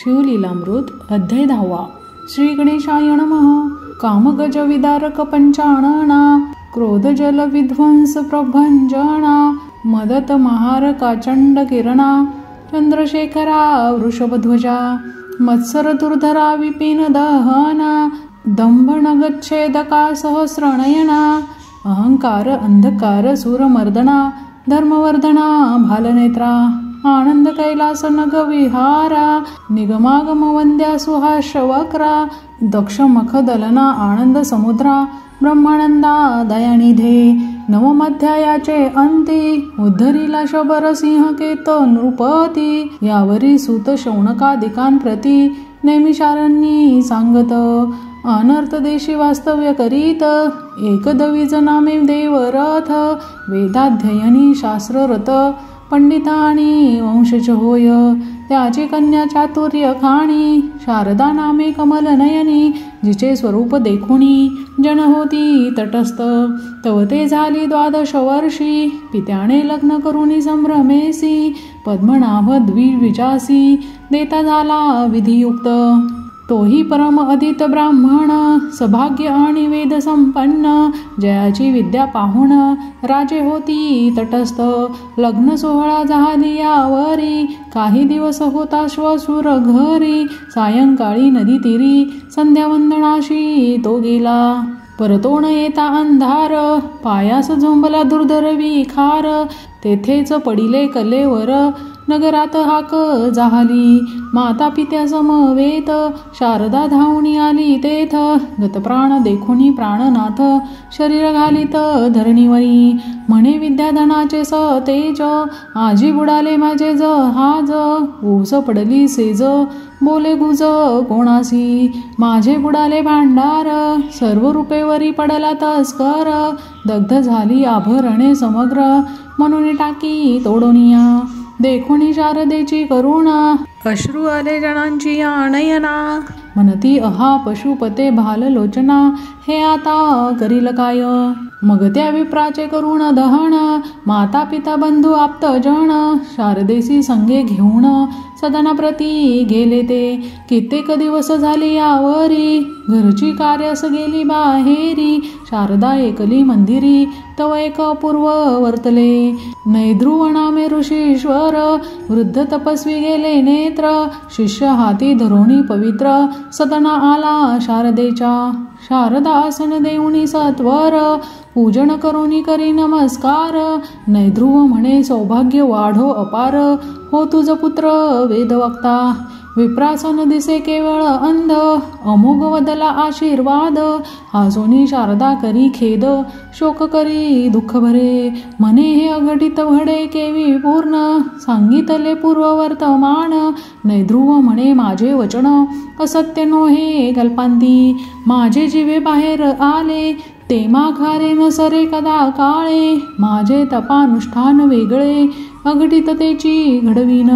शिवलीलामृत अध्याय 10. श्री गणेशाय नमः. कामगज विदारक पंचाणना, क्रोध जल विध्वंस प्रभंजना, मदत महारका चंड किरणा, चंद्रशेखरा वृषभध्वजा, मत्सर दुर्धरा विपिन दहना, दंभन गच्छेदका सहस्रनयना, अहंकार अंधकार सूरमर्दना, धर्मवर्धना भालनेत्रा, आनंद कैलास नग विहारा, निगमागम वंद्या सुहाश्रवक्रा, दक्ष मख दलना आनंद समुद्रा, ब्रह्मानंदा दयानिधे. नवमध्यायाचे अंती, उद्धरीला शबर सिंह केत नृपती, यावरी सूत शौनकादिकांप्रती नैमिषारण्यी सांगत. अनर्थ देशी वास्तव्य करीत, एकदवीज नामे देवरथ, वेदाध्ययनी शास्त्ररत, पंडिता आणि वंशज होय. त्याची कन्या चातुर्य खाणी, शारदा नामे कमल नयनी, जिचे स्वरूप देखुनी जन होती तटस्थ. तव ते झाली 12 वर्षी, पित्याने लग्न करुनी संभ्रमेसी, पद्मनाभ द्विविजासी देता झाला विधियुक्त. तोही परम अदित ब्राह्मण, सभाग्य आणि वेद संपन्न, जयाची विद्या पाहुण राजे होती तटस्थ. लग्न सोहळा झाली यावरी, काही दिवस होता श्वशुर घरी, सायंकाळी नदी तीरी संध्यावंदनाशी तो गेला. परतोण येता अंधार, पायास झोंबला दुर्धर विखार, तेथेच पडिले कलेवर, नगरात हाक झाली. माता पित्या समवेत, शारदा धावणी आली तेथ, गतप्राण देखुनी प्राणनाथ, शरीर घालित धरणीवरी. म्हणे विद्याधनाचे सतेज, आजी बुडाले माझे जहाज, ऊस पडली सेज, बोले गुज कोणासी, माझे बुडाले भांडार, सर्व रूपेवरी पडला तस्कर, दग्ध झाली आभरणे समग्र, म्हणून टाकी तोडोनिया. देखुनी शारदेची करुणा, अश्रू आले जनांची नयना, म्हणती अहा पशुपते भाललोचना, हे आता करील काय. मग त्या विप्राचे करुण दहन, माता पिता बंधू आप्त जन, शारदेसी संगे घेऊन सदनाप्रती गेले ते. कित्येक दिवस झाले यावरी, घरची कार्यास गेली बाहेरी, शारदा एकली मंदिरी, तव एक अपूर्व वर्तले. नैध्रुव नामे ऋषीश्वर, वृद्ध तपस्वी गेले नेत्र, शिष्य हाती धरोणी पवित्र, सदना आला शारदेच्या. शारदा आसन देऊनी सत्वर, पूजन करुनी करी नमस्कार, नैध्रुव म्हणे सौभाग्य वाढो अपार, हो तुझ पुत्र वेदवक्ता. विप्रासन दिसे केवळ अंध, अमोघ वदला आशीर्वाद, हासोनी शारदा करी खेद, शोक करी दुःख भरे. म्हणे हे अघटित घडे केवी पूर्ण, सांगितले पूर्व वर्तमान, नैध्रुव म्हणे माझे वचन असत्य नो हे कल्पांती. माझे जीवे बाहेर आले, ते माघारे न सरे कदा काळे, माझे तपानुष्ठान वेगळे, अघटिततेची घडवीन.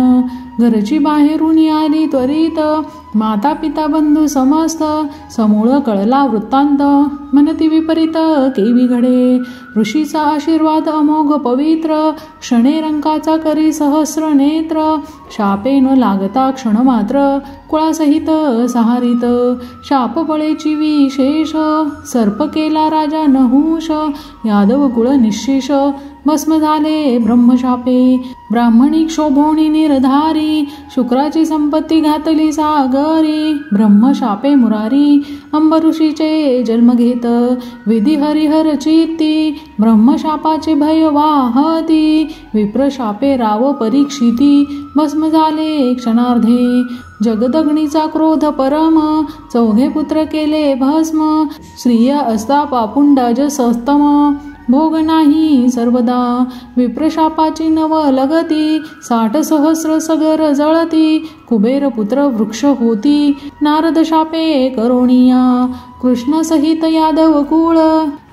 घरची बाहेरून आली त्वरित, माता पिता बंधू समस्त, समूळ कळला वृत्तांत, म्हणती विपरीत केवी घडे. ऋषीचा आशीर्वाद अमोघ पवित्र, क्षणे रंकाचा करी सहस्र नेत्र, शापे न लागता क्षण मात्र, कुळासहित सहारित. शाप बळेची विशेष, सर्प केला राजा नहुष, यादव कुळ निःशेष, भस्म झाले ब्रह्मशापे. ब्राह्मणी क्षोभोणी निर्धारी, शुक्राची संपत्ती घातली सागरी, ब्रह्मशापे मुरारी, अंबऋषीचे जन्म घेत. विधी हरिहर चित्ती, ब्रह्मशापाचे भय वाहती, विप्रशापे राव परीक्षिती, भस्म झाले क्षणार्धे. जगदग्नीचा क्रोध परम, 4 पुत्र केले भस्म, स्त्रिया असता पापुंडाज सस्तम, भोग नाही सर्वदा. विप्रशापाची नव लगती, 60 सहस्र सगर जळती, कुबेर पुत्र वृक्ष होती, नारद शापे करोनिया. कृष्ण सहित यादव कुळ,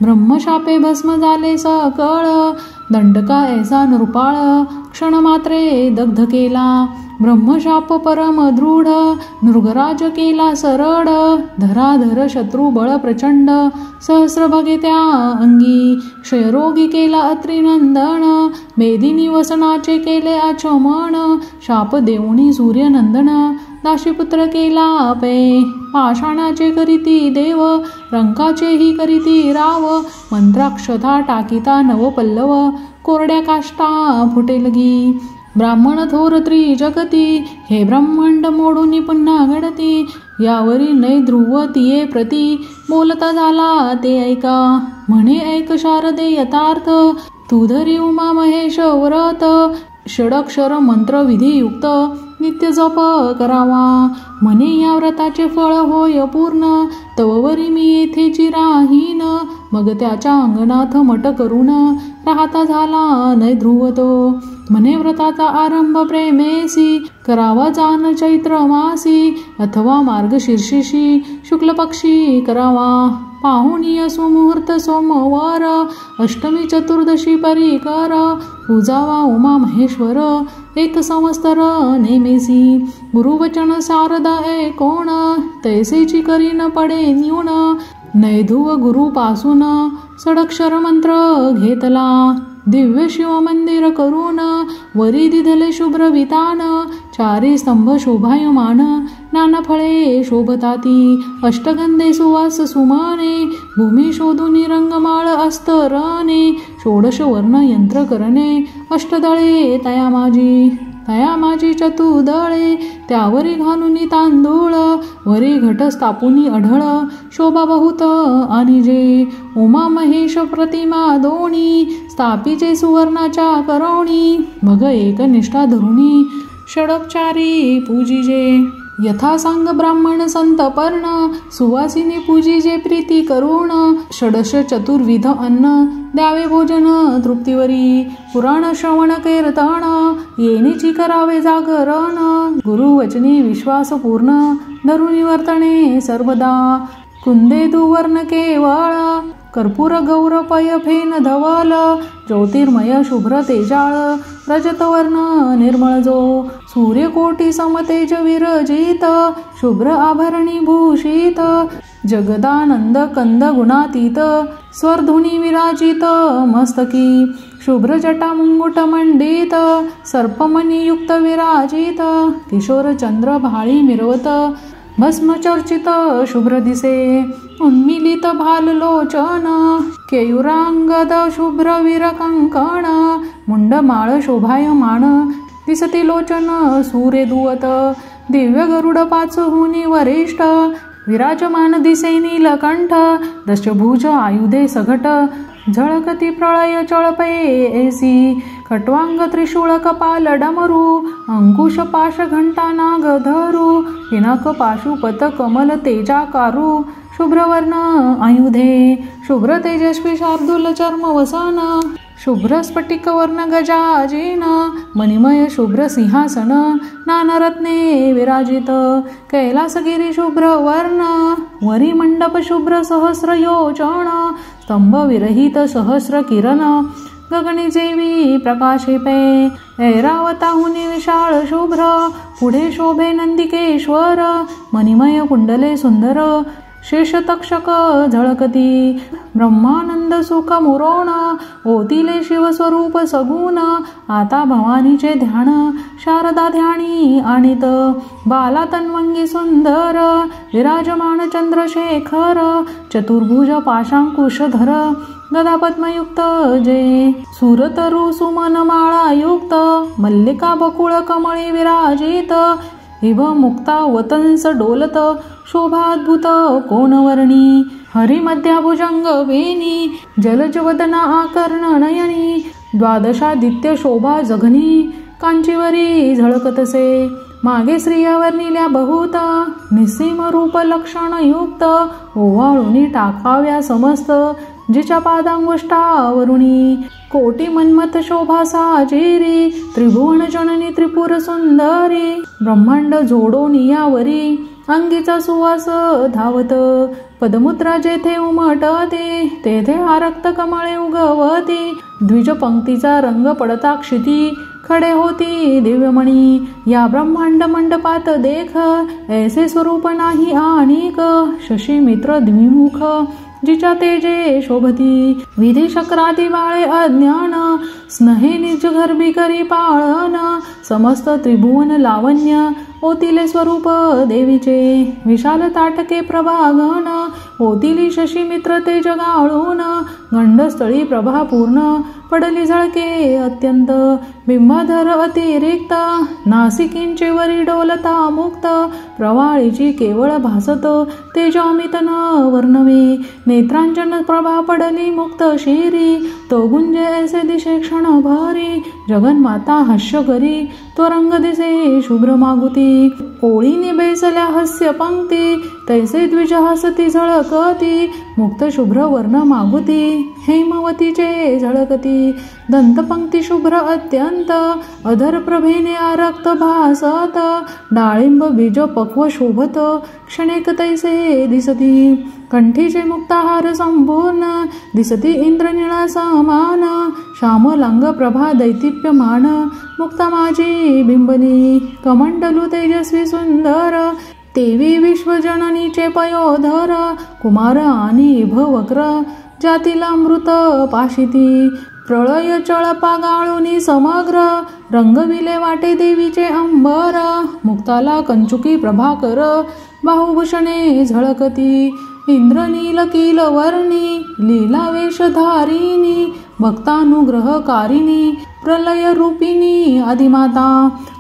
ब्रह्मशापे भस्म झाले सकळ, दंडका ऐसा नृपाळ, क्षण मात्रे दग्ध केला. ब्रह्मशाप परम दृढ, नृगराज केला सरड, धराधर शत्रू बळ प्रचंड, सहस्र भगे त्या अंगी. क्षयरोगी केला अत्रिनंदन, मेदिनी वसनाचे केले आचमन, शाप देऊनी सूर्यनंदन, दाशीपुत्र केला पै पाषाणाचे करीती देव रंकाचेही करीती राव मंत्राक्षता टाकिता नव पल्लव कोरड्या काष्टा फुटेलगी ब्राह्मण थोर त्रिजगती हे ब्रह्मांड मोडून पुन्हा घडती यावरी नै ध्रुव तिये प्रती बोलता झाला ते ऐका म्हणे ऐक शारदे यथार्थ तू धरी उमा महेश व्रत षडक्षर मंत्र विधियुक्त नित्य जप करावा म्हणे या व्रताचे फळ होय पूर्ण तववरी मी येथेची राहीन मग त्याच्या अंगणात मठ करून राहता झाला नै ध्रुव तो म्हणे व्रताचा आरंभ प्रेमेसी करावा जान चैत्र मासी अथवा मार्गशीर्षीशी शुक्ल पक्षी करावा पाहुणीय सुमुहूर्त सोमवार अष्टमी चतुर्दशी परिकर पूजावा उमा महेश्वर एक संवत्सर नेमेसी गुरुवचन शारदा कोण तैसेची करी न पडे न्यून नैधुव गुरुपासून षडक्षर मंत्र घेतला दिव्य शिव मंदिर करून वरी दिधले शुभ्र वितान चारी स्तंभ शोभायमान नाना फळे शोभताती अष्टगंधे सुवास सुमाने भूमी शोधून रंगमाळ अस्तरणे षोडश वर्ण यंत्र करणे अष्टदळे तया माझी चतुदळे त्यावरी घालून तांदूळ वरी घट स्थापुनी अढळ शोभा बहुत आणि जे उमा महेश प्रतिमा दोणी स्थापिजे सुवर्णाच्या करोणी मग एक निष्ठा धरुणी षडोपचारी पूजिजे यथा सांग ब्राह्मण संत पर्ण सुवासिनी पूजिजे प्रीती करुण षडश चतुर्विध अन्न द्यावे भोजन तृप्तीवरी पुराण श्रवण कीर्तन येणीची करावे जागरण गुरुवचनी विश्वास पूर्ण धरुणी वर्तणे सर्वदा कुंदे दुवर्ण केवळ कर्पूर गौर पय फेन धवल ज्योतिर्मय शुभ्र तेजाळ रजतवर्ण निर्मळ जो सूर्यकोटी समतेज विरजित शुभ्र आभरणी भूषित जगदानंद कंद गुणातीत स्वरधुनी विराजित मस्तकी शुभ्र जटा मुंगुट मंडित सर्पमणियुक्त विराजित किशोर चंद्र भाळी मिरवत भस्म चर्चित शुभ्र दिसे उन्मिलित भाल लोचन केयुरांगद शुभ्र विरकंकण मुंडमाळ शोभायमान दिसती लोचन सूर्य दुवत दिव्य गरुड पाचहुनी वरिष्ठ विराजमान दिसे नीलकंठ दशभुज आयुधे सघट झळकती प्रळय चळपे एसी खट्वांग त्रिशूळ कपाल डमरू अंकुश पाश घंटा नाग धरू पिनाक पाशुपत कमल तेजाकारू शुभ्रवर्ण आयुधे शुभ्र तेजस्वी शार्दूल चर्म वसन शुभ्र स्फटिक वर्ण गजाजीन मणिमय शुभ्र सिंहासन नानरत्ने विराजित कैलासगिरी शुभ्र वर्ण वरी मंडप शुभ्र सहस्र योजन स्तंभ विरहित सहस्र किरण गगनी जेवी प्रकाशे पे ऐरावताहुनी विशाळ शुभ्र पुढे शोभे नंदिकेश्वर मणिमय कुंडले सुंदर शेषतक्षक झळकती ब्रह्मानंद सुख मुरोण ओतिले शिवस्वरूप सगुण आता भवानीचे ध्यान शारदा ध्यानी आणित बाला तन्वंगी सुंदर विराजमान चंद्रशेखर चतुर्भुज पाशांकुशधर गदा पद्मयुक्त जे सुरतरु सुमन माळा युक्त मल्लिका बकुळ कमळी विराजित इव मुक्ता वतंस डोलत शोभाद्भुत कोणवर्णी हरिमध्याभुजंग वेणी जलजवदना आकर्ण नयनी द्वादशादित्य शोभा जघनी कांचीवरी झळकतसे मागे स्त्रिया वर्णिल्या बहुत निस्सीम रूप लक्षण युक्त ओवाळूनी टाकाव्या समस्त जिच्या पादांगुष्ठावरुणी कोटी मन्मथ शोभा साजेरी त्रिभुवन जननी त्रिपुर सुंदरी ब्रह्मांड जोडोनियावरी अंगीचा सुवास धावत पदमुद्रा जेथे उमटते तेथे आरक्त कमळे उगवती द्विज पंक्तीचा रंग पडता क्षिती खडे होती दिव्यमणी या ब्रह्मांड मंडपात देख ऐसे स्वरूप नाही आणिक शशी मित्र द्विमुख जिच्या तेजे शोभती विधी शक्राती बाळे अज्ञान स्नेहे निज गर्भी करी पाळन समस्त त्रिभुवन लावण्य ओतिले स्वरूप देवीचे विशाल ताटके प्रभाघन ओतिली शशी मित्र ते जगाळून गंडस्थळी प्रभा पूर्ण पडली झळके अत्यंत बिंबाधर अतिरिक्त नासिकींचे वरी डोलता मुक्त प्रवाळीची केवळ भासत तेजामित न वर्णवे नेत्रांजन प्रभा पडली मुक्त शिरी तो गुंजे ऐसे दिशे क्षण भरी जगन्माता हास्य करी तो रंग दिसे शुभ्र मागुती ओळीने बैसल्या हास्य पंक्ती तैसे द्विज हसती झळकती मुक्त शुभ्र वर्ण मागुती हेमवतीचे झळकती दंतपंक्ती शुभ्र अत्यंत अधर प्रभेने आरक्त भासत डाळिंब बीज पक्व शोभत क्षणेक तैसे दिसती कंठीचे मुक्ताहार संपूर्ण दिसती इंद्रनिळा समान श्यामलांग प्रभा दैदिप्यमान मुक्ता माझी बिंबनी कमंडलू तेजस्वी सुंदर देवी विश्वजननीचे पयोधर कुमार आणि भवक्र जातीला अमृत पाशिती प्रळय चळपा गाळुनी समग्र रंगविले वाटे देवीचे अंबर मुक्ताला कंचुकी प्रभाकर बाहुभूषणे झळकती इंद्रनील किल वर्णी लीला वेशधारिणी भक्तानुग्रहकारिणी प्रलय रूपिणी आदिमाता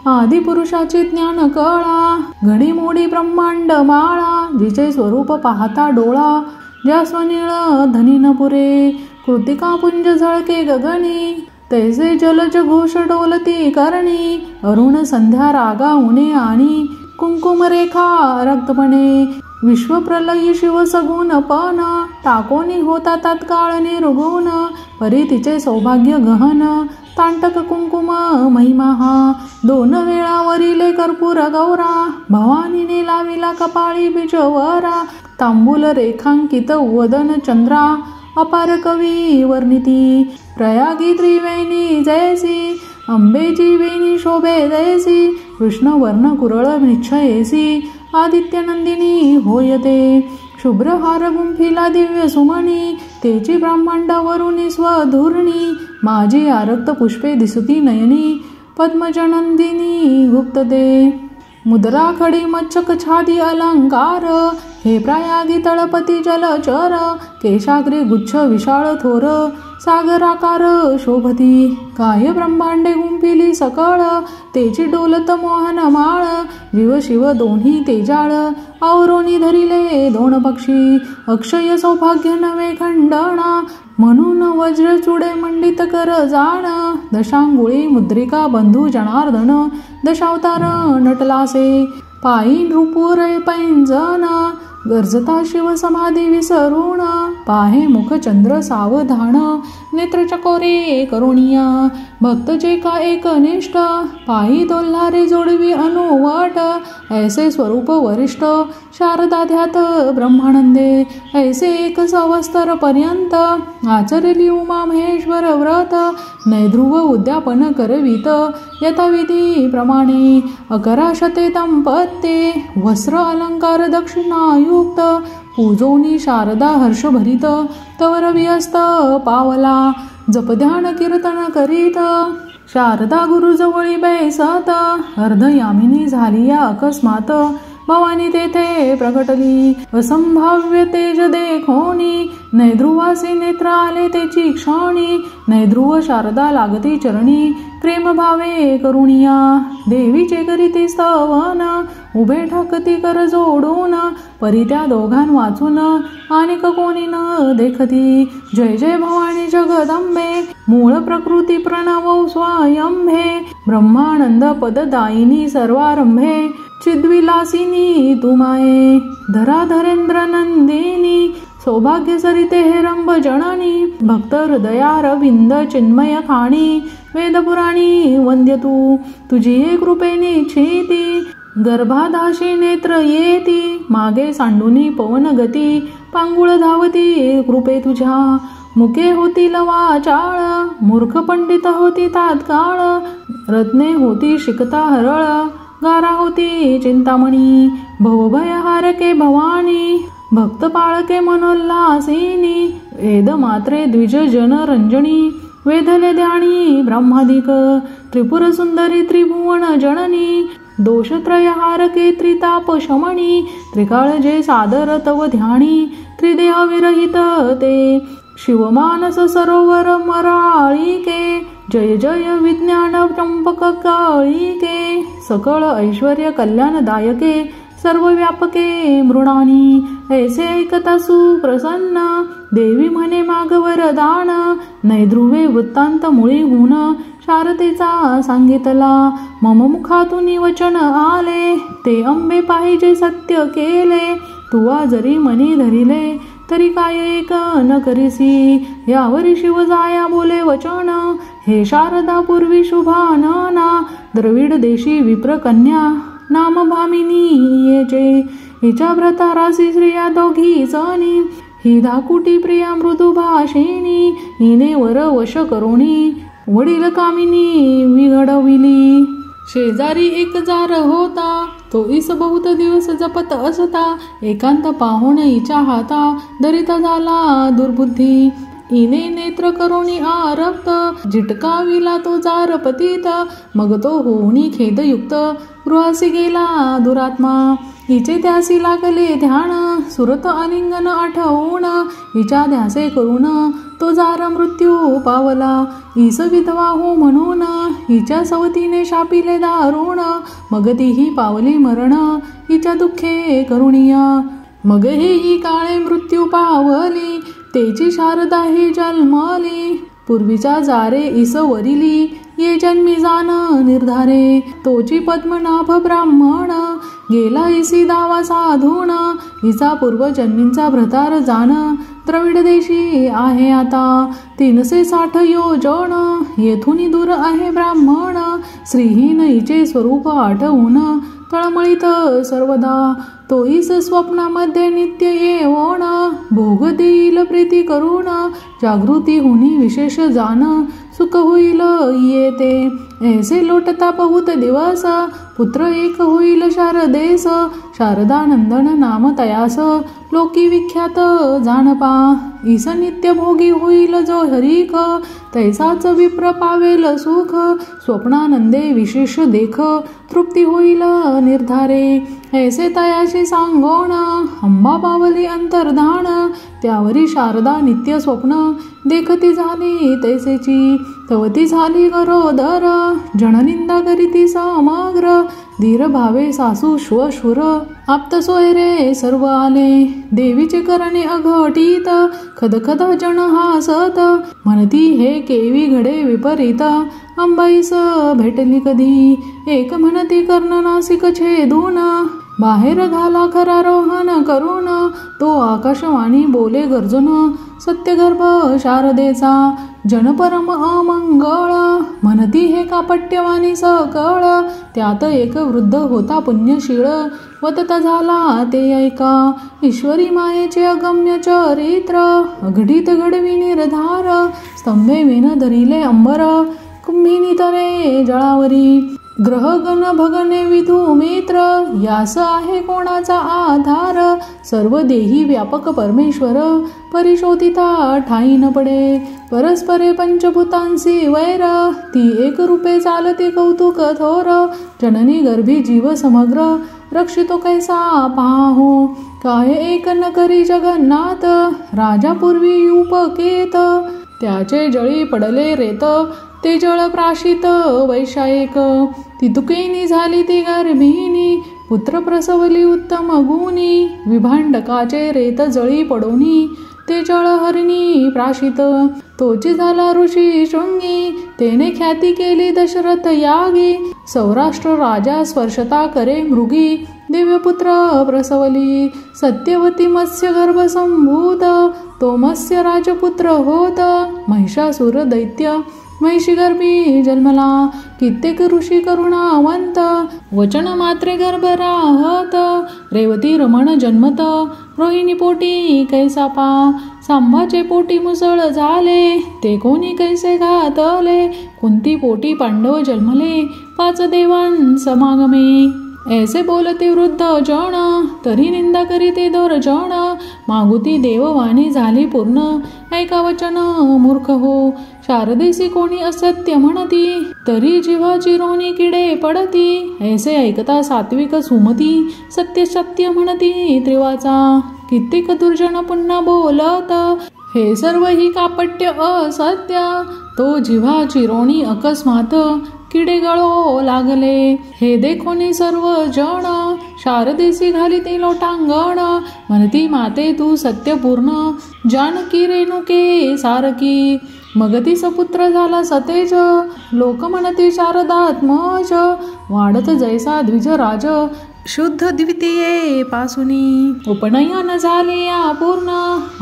आदिपुरुषाची ज्ञान कळा घडीमोडी ब्रह्मांड माळा जिचे स्वरूप पाहता डोळा ज्या स्वनिळ धनीन पुरे कृतिका पुंज झळके गगनी तैसे जलज घोष डोलती करणी अरुण संध्या रागा उणे आणि कुंकुमरेखा रक्तपणे विश्वप्रलयी शिव सगुण पण टाकोनी होता तत्काळ निर्गुण परी तिचे सौभाग्य गहन तांटक कुंकुम महिमा दोन वेळा वरिले कर्पूर गौरा भवानीने लाविला कपाळी बिजवरा तांबूल रेखांकित वदन चंद्रा अपार कवी वर्णिती प्रयागी त्रिवेणी जयसी अंबेची वेणी शोभे जयसी कृष्ण वर्ण कुरळ निश्चयेसी आदित्यनंदिनी होयते शुभ्र हार गुंफिला दिव्य सुमणी तेची ब्रह्मांडावरून स्वधूर्णी माझी आरक्त पुष्पे दिसती नयनी पद्मजनंदिनी गुप्तते मुद्रा खडी मच्छक छादी अलंकार हे प्रयागी तळपती जलचर केशाग्री गुच्छ विशाळ थोर सागराकार शोभती काय ब्रह्मांडे गुंफिली सकळ तेची डोलत मोहन माळ जीव शिव दोन्ही तेजाळ आवरोनी धरिले दोन पक्षी अक्षय सौभाग्य नवे खंडणा म्हणून वज्र चुडे मंडित कर जाण दशांगुळी मुद्रिका बंधू जनार्दन दशावतार नटलासे पायी नृपुर पैंजन गर्जता शिव समाधी विसरुण पाहे मुख चंद्र सावधान नेत्र चकोरे करुणिया भक्त जे का एकनिष्ठ पायी दोल्हारे जोडवी अनुवट ऐसे स्वरूप वरिष्ठ शारदा ध्यात ब्रह्मानंदे ऐसे एक सवस्तर पर्यंत आचरली उमा महेश्वर व्रत नैध्रुव उद्यापन करवित यथाविधी प्रमाणे अकराशते दंपत्ये वस्त्र अलंकार दक्षिणायुक्त पूजोनी शारदा हर्षभरित तवर व्यस्त पावला जपध्यान कीर्तन करीत शारदा गुरुजवळी बैसत अर्धयामिनी झाली या अकस्मात भवानी तेथे प्रगटली असंभाव्य तेज देखोनी नैध्रुवासी नेत्र आले तेची क्षणी नैध्रुव शारदा लागती चरणी प्रेम भावे करुणिया देवीचे करीती स्तवन उभे ठाकती कर जोडून परी त्या दोघां वाचून अनेक कोणी न देखती जय जय भवानी जगदंबे मूळ प्रकृती प्रणव स्वयंभे ब्रह्मानंद पददायिनी सर्वारंभे चिद्विलासिनी तुमाये धराधरेंद्र नंदिनी सौभाग्य सरिते हेरंब जननी भक्त हृदयारविंद चिन्मय खाणी वेदपुराणी वंद्य तू तुझी कृपेने छेती गर्भादाशी नेत्र येती मागे सांडुनी पवन गती पांगुळ धावती कृपे तुझ्या मुके होती लवाचाळ मूर्ख पंडित होती तात्काळ रत्ने होती शिकता हरळ गारा होती चिंतामणी भवभयहारके भवानी भक्त पाळके मनोल्लासिनी वेद मात्रे द्विज जन रंजनी वेधले ध्यानी ब्रह्मादिक त्रिपुर सुंदरी त्रिभुवन जननी दोषत्रयहारके त्रिताप शमणी त्रिकाळजे सादर तव ध्यानी त्रिदेह विरहित ते शिवमानस सरोवर मराळिके जय जय विज्ञान चंपक काळिके सकळ ऐश्वर्य कल्याणदायके सर्व व्यापके मृणानी ऐसे ऐकता सुप्रसन्न देवी म्हणे माग वरदान नैध्रुवे वृत्तांत मुळी होऊन शारदेचा सांगितला मम मुखातून वचन आले ते अंबे पाहिजे सत्य केले तुवा जरी मनी धरिले तरी काय एक न करिसी यावरी शिव जाया बोले वचन हे शारदा पूर्वी शुभानना द्रविड देशी विप्रकन्या नाम भामिनी येचे हिच्या व्रतारासी स्त्रिया दोघी जणी ही धाकुटी प्रिया मृदू भाषिणी हिने वर वश करुणी वडील कामिनी विघडविली शेजारी एक जार होता तो ईस बहुत दिवस जपत असता एकांत पाहुण हिच्या हाता दरिता झाला दुर्बुद्धी इने नेत्र करोनी आरक्त जिटकाविला तो जार पतित मग तो होऊनी खेदयुक्त गृहासी गेला दुरात्मा हिचे त्यासी लागले ध्यान सुरत आलिंगन आठवून हिच्या ध्यासे करून तो जार मृत्यू पावला ईस विधवा हो म्हणून हिच्या सवतीने शापिले दारुण मग तीही पावली मरण हिच्या दुःखे करुणिया मग ही काळे मृत्यू पावली तेची शारदा हे जन्मली पूर्वीच्या जारे ईस वरिली ये जन्मी जाण निर्धारे तोची पद्मनाभ ब्राह्मण गेला इसी दावा साधून हिचा पूर्वजन्मींचा भ्रतार जाण द्रविड देशी आहे आता 360 योजन येथून दूर आहे ब्राह्मण श्रीहीन हिचे स्वरूप आठवून तळमळीत सर्वदा तो ईस स्वप्नामध्ये नित्य येवण भोग देईल प्रीती करून जागृती होणी विशेष जाण सुख होईल येते ऐसे लोटता बहुत दिवस पुत्र एक होईल शारदेस शारदानंदन नाम तयास लोकी विख्यात जाणपा ईस नित्य भोगी होईल जो हरिक तैसाच विप्र पावेल सुख स्वप्नानंदे विशेष देख तृप्ती होईल निर्धारे ऐसे तयाशी सांगोण अंबा पावली अंतर्धान त्यावरी शारदा नित्य स्वप्न देखती झाली तैसेची तवती झाली गरोदर जननिंदा करीती समग्र धीर भावे सासू श्वशुर आप्त सोयरे सर्व आले देवीचे करणे अघटित खदखद जन हासत म्हणती हे केवी घडे विपरीत अंबाईस भेटली कधी एक म्हणती कर्ण नासिक छेदून बाहेर घाला खरा रोहन करून तो आकाशवाणी बोले गर्जून सत्यगर्भ शारदेचा जनपरम अमंगळ म्हणती हे कापट्यवाणी सकळ त्यात एक वृद्ध होता पुण्यशीळ वतता झाला ते ऐका ईश्वरी मायेचे अगम्य चरित्र अघटित घडवी निर्धार स्तंभे विन धरिले अंबर कुंभिनी तरे जळावरी ग्रहगण भगने विधू मित्र यास आहे कोणाचा आधार सर्व देही व्यापक परमेश्वर परिशोधिता ठाई न पडे परस्परे पंचभूतांसी वैर ती एक रूपे चालते कौतुक थोर जननी गर्भी जीव समग्र रक्षितो कैसा पाहो काय एक न करी जगन्नाथ राजा पूर्वी उपकेत त्याचे जळी पडले रेत ते जळ प्राशित वैशायक ती तुकेनी झाली ती गर्भिणी पुत्र प्रसवली उत्तम गुणी विभांडकाचे रेत जळी पडोनी ते जळ हरिणी प्राशित तोची झाला ऋषी शृंगी तेने ख्याती केली दशरथ यागी सौराष्ट्र राजा स्पर्शता करे मृगी दिव्यपुत्र प्रसवली सत्यवती मत्स्य गर्भ संभूत तो मत्स्य राजपुत्र होत महिषासुर दैत्य महिषी गर्भी जन्मला कित्येक ऋषी करुणावंत वचन मात्रे गर्भ राहत रेवती रमण जन्मत रोहिणी पोटी कैसापा सांभाचे पोटी मुसळ झाले ते कोणी कैसे घातले कुंती पोटी पांडव जन्मले 5 देवां समागमे ऐसे बोलते वृद्ध जण, तरी निंदा करीते दोरजण. मागुती देववाणी झाली पूर्ण, ऐका वचन मूर्ख हो. शारदेसी कोणी असत्य म्हणती, तरी जिव्हा चिरोणी किडे पडती. ऐसे ऐकता सात्विक सुमती, सत्य सत्य म्हणती त्रिवाचा. कित्येक दुर्जन पुन्हा बोलत, हे सर्व ही कापट्य असत्य. तो जिव्हा चिरोणी अकस्मात, किडे गळो लागले. हे देखोनी सर्व जण, शारदेसी घाली ते लोटांगण. म्हणती माते तू सत्यपूर्ण, जानकी रेणुके सारकी. मग ती सपुत्र झाला सतेज, लोक म्हणते शारदात्मज. वाढत जैसा द्विजराज, शुद्ध द्वितीये पासुनी. उपनयन झाले अपूर्ण,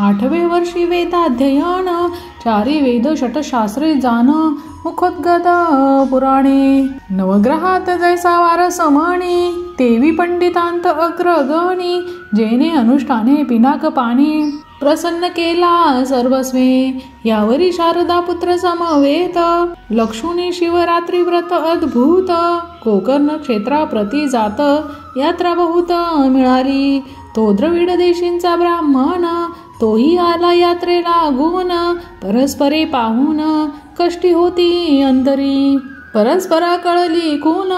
8वे वर्षी वेदाध्ययन. 4 वेद षटशास्त्रे जाण, मुखोद्गत पुराणे. नवग्रहात जैसा वारस म्हणी, तेवी पंडितांत अग्रगणी. जेने अनुष्ठाने पिनाक पाणी, प्रसन्न केला सर्वस्वे. यावरी शारदा पुत्र समवेत, लक्षुणी शिवरात्री व्रत अद्भुत. गोकर्ण क्षेत्रा प्रति जात, यात्रा बहुत मिळाली. तो द्रविड देशींचा ब्राह्मण, तोही आला यात्रेला गुण. परस्परे पाहून कष्टी होती अंतरी, परस्परा कळली खून.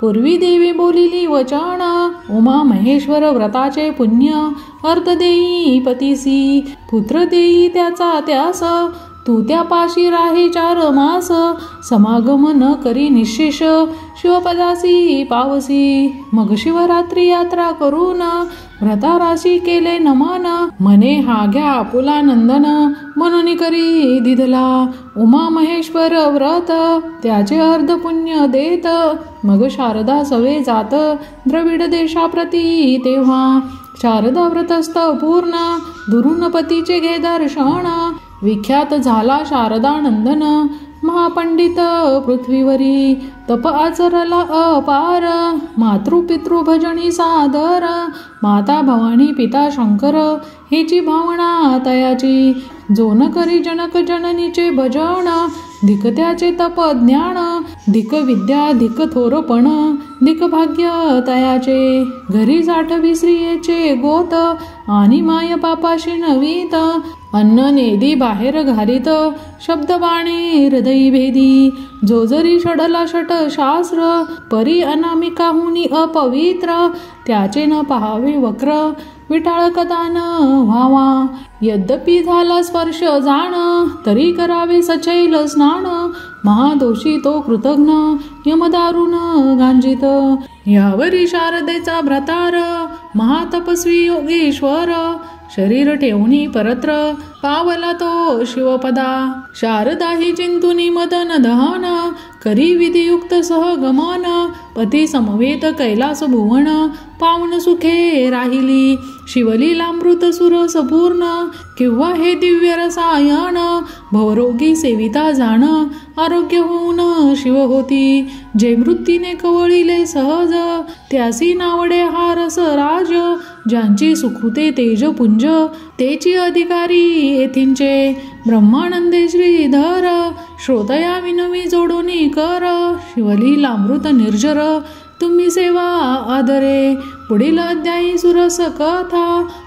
पूर्वी देवी बोलिली वचन, उमा महेश्वर व्रताचे पुण्य. अर्थ देई पतीसी, पुत्र देई त्याचा त्यास. तू त्या पाशी राहे 4 मास, समागम न करी निशेष. शिवपदासी पावसी, मग शिवरात्री यात्रा करून. व्रताराशी केले नमन, मने हा घ्या आपुला नंदन. म्हणून करी दिधला उमा महेश्वर व्रत, त्याचे अर्ध पुण्य देत. मग शारदा सवे जात, द्रविड देशाप्रती तेव्हा. शारदा व्रतस्थ पूर्ण, दुरून पतीचे घे दर्शन. विख्यात झाला शारदानंदन, महापंडित पृथ्वीवरी. तप आचरला अपार, मातृपितृ भजनी सादर. माता भवानी पिता शंकर, हेची भावना तयाची. जो न करी जनक जननीचे भजन, धिक त्याचे तप ज्ञान. धिक विद्या धिक थोरपण, धिक भाग्य तयाचे. घरी 8वी स्त्रियेचे गोत, आणि माय पापाशी नवीत. अन्न नेदी बाहेर घालीत, शब्दबाणे हृदयी भेदी. जो जरी षडला षट शास्त्र, परी अनामिकाहुनी अपवित्र. त्याचे न पहावे वक्र, विटाळ कदान व्हावा. यद्यपि झाला स्पर्श जाण, तरी करावे सचैल स्नान. महादोषी तो कृतघ्न, यमदारुण गांजित. यावरी शारदेचा भ्रतार, महातपस्वी योगेश्वर. शरीर ठेवणी परत्र, पावला तो शिवपदा. शारदा ही चिंतुनी मदन दहन, करी विधियुक्त सहगमन. पती समवेत कैलास भुवन, पावन सुखे राहिली. शिवलीलामृत सुरस पूर्ण, किंवा हे दिव्य रसायन. भवरोगी सेविता जाण, आरोग्य होऊन शिव होती. जे मृत्यूने कवळिले सहज, त्यासी नावडे हा रस राज. ज्यांची सुकृते तेजपुंज, तेची अधिकारी येथींचे. ब्रह्मानंदे श्रीधर, श्रोतया विनवी जोडोनी कर. शिवलीलामृत निर्जर, तुम्ही सेवा आदरे. पुढील अध्यायी सुरस कथा,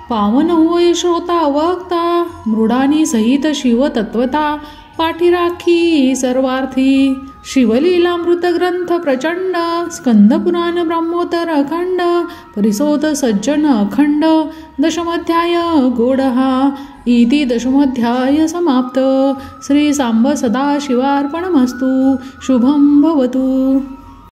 पावन होय श्रोता वक्ता. मृडानी सहित शिव तत्वता, पाठी राखी सर्वार्थी. शिवलीलामृत ग्रंथ प्रचंड, स्कंद पुराण ब्रह्मोत्तर अखंड. परिसोत सज्जन अखंड, दशमध्याय गोडहा. इति दशमोध्याय समाप्त. श्री सांब सदाशिवार्पणमस्तु. शुभं भवतु.